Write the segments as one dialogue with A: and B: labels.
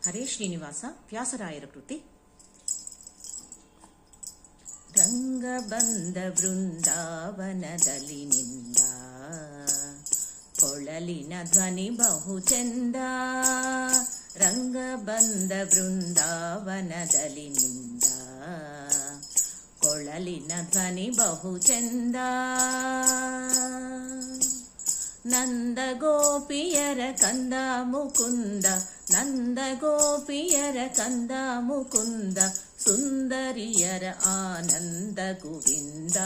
A: ಹರೇ ಶ್ರೀನಿವಾಸ ವ್ಯಾಸರಾಯರ ಕೃತಿ. ರಂಗ ಬಂದ ಬೃಂದಾವನದಲ್ಲಿ ನಿಂದ, ಕೊಳಲಿನ ಧ್ವನಿ ಬಹು ಚೆಂದ. ರಂಗ ಬಂದ ಬೃಂದಾವನದಲ್ಲಿ ನಿಂದ, ಕೊಳಲಿನ ಧ್ವನಿ ಬಹು ಚೆಂದ. ನಂದ ಗೋಪಿಯರ ಕಂದ ಮುಕುಂದ, ನಂದ ಗೋಪಿಯರ ಕಂದ ಮುಕುಂದ, ಸುಂದರಿಯರ ಆನಂದ ಗೋವಿಂದ.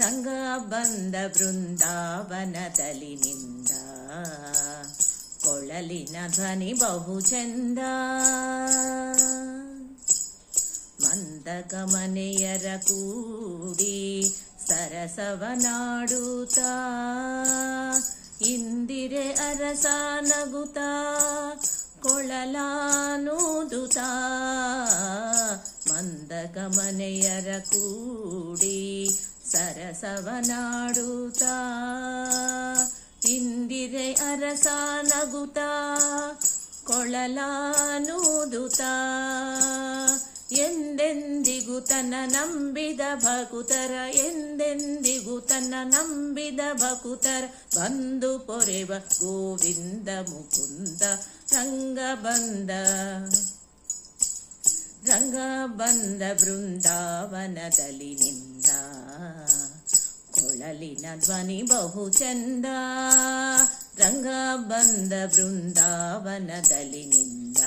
A: ರಂಗ ಬಂದ ಬೃಂದಾವನದಲ್ಲಿ ನಿಂದ, ಕೊಳಲಿನ ಧ್ವನಿ ಬಹು ಚೆಂದ. ಮಂದಗಮನೆಯರ ಕೂಡಿ ಸರಸವನಾಡುತ್ತ, ಇಂದಿರೆ ಅರಸ ನಗುತ್ತ ಕೊಳಲಾನೂದುತ್ತ. ಮಂದಗಮನೆಯರ ಕೂಡಿ ಸರಸವನಾಡುತ್ತ, ಇಂದಿರೆ ಅರಸ ನಗುತ್ತ ಕೊಳಲಾನೂದುತ್ತ. ಎಂದೆಂದಿಗೂ ತನ್ನ ನಂಬಿದ ಭಕುತರ, ಎಂದೆಂದಿಗೂ ತನ್ನ ನಂಬಿದ ಭಕುತರ, ಬಂದು ಪೊರೆವ ಗೋವಿಂದ ಮುಕುಂದ. ರಂಗ ಬಂದ ಬೃಂದಾವನದಲ್ಲಿ ನಿಂದ, ಕೊಳಲಿನ ಧ್ವನಿ ಬಹು ಚೆಂದ. ರಂಗ ಬಂದ ಬೃಂದಾವನದಲ್ಲಿ ನಿಂದ,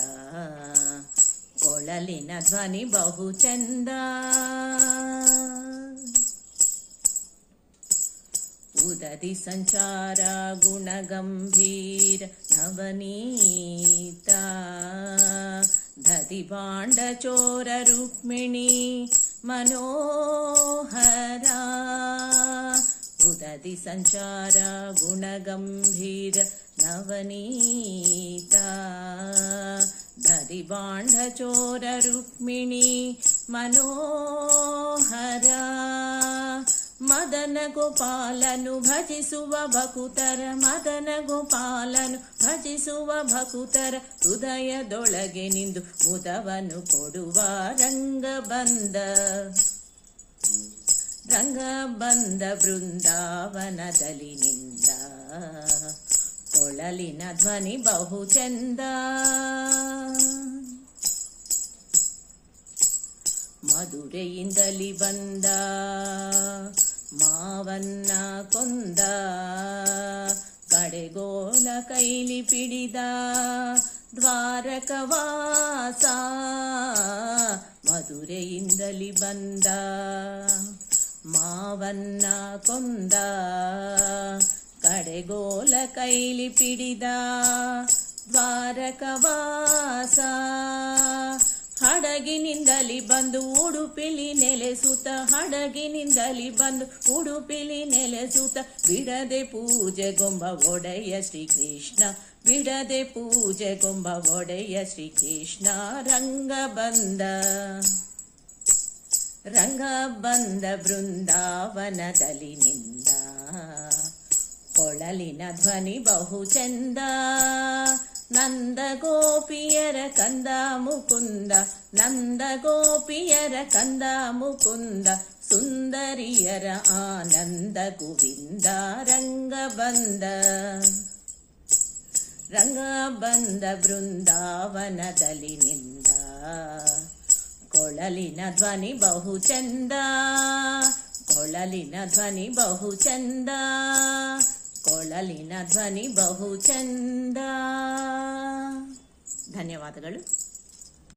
A: ಕೊಳಲಿನ ಧ್ವನಿ ಬಹು ಚೆಂದ. ಉದದಿ ಸಂಚಾರ ಗುಣಗಂಭೀರ ನವನೀತ, ದದಿ ಬಾಂಡ ಚೋರ ರುಕ್ಮಿಣಿ ಮನೋಹರ. ಉದದಿ ಸಂಚಾರ ಗುಣಗಂಭೀರ ನವನೀತ, ದದಿ ಬಾಂಡ ಚೋರ ರುಕ್ಮಿಣಿ ಮನೋಹರ. ಮದನ ಗೋಪಾಲನು ಭಜಿಸುವ ಭಕುತರ, ಮದನ ಗೋಪಾಲನು ಭಜಿಸುವ ಭಕುತರ, ಹೃದಯದೊಳಗೆ ನಿಂದು ಮುದವನ್ನು ಕೊಡುವ. ರಂಗ ಬಂದ ಬೃಂದಾವನದಲ್ಲಿ ನಿಂದ, ಕೊಳಲಿನ ಧ್ವನಿ ಬಹು ಚೆಂದ. ಮಧುರೆಯಿಂದಲಿ ಬಂದ ಮಾವನ್ನ ಕೊಂದ, ಕಡೆಗೋಲ ಕೈಲಿ ಪಿಡಿದ ದ್ವಾರಕವಾಸ. ಮಧುರೆಯಿಂದಲಿ ಬಂದ ಮಾವನ್ನ ಕೊಂದ, ಕಡೆಗೋಲ ಕೈಲಿ ಪಿಡಿದ ದ್ವಾರಕವಾಸ. ಹಡಗಿನಿಂದಲಿ ಬಂದು ಉಡುಪಿಲಿ ನೆಲೆಸುತ್ತ, ಹಡಗಿನಿಂದಲಿ ಬಂದು ಉಡುಪಿಲಿ ನೆಲೆಸುತ್ತ, ಬಿಡದೆ ಪೂಜೆಗೊಂಬ ಒಡೆಯ ಶ್ರೀಕೃಷ್ಣ, ಬಿಡದೆ ಪೂಜೆಗೊಂಬ ಒಡೆಯ ಶ್ರೀಕೃಷ್ಣ. ರಂಗ ಬಂದ ಬೃಂದಾವನದಲ್ಲಿ ನಿಂದ, ಕೊಳಲಿನ ಧ್ವನಿ ಬಹು ಚೆಂದ. ನಂದ ಗೋಪಿಯರ ಕಂದ ಮುಕುಂದ, ನಂದ ಗೋಪಿಯರ ಕಂದ ಮುಕುಂದ, ಸುಂದರಿಯರ ಆನಂದ ಗೋವಿಂದ. ರಂಗ ಬಂದ ಬೃಂದಾವನದಲ್ಲಿ ನಿಂದ, ಕೊಳಲಿನ ಧ್ವನಿ ಬಹು ಚೆಂದ. ಕೊಳಲಿನ ಧ್ವನಿ ಬಹು ಚೆಂದ, ಕೊಳಲಿನ ಧ್ವನಿ ಬಹು ಚೆಂದ. ಧನ್ಯವಾದಗಳು.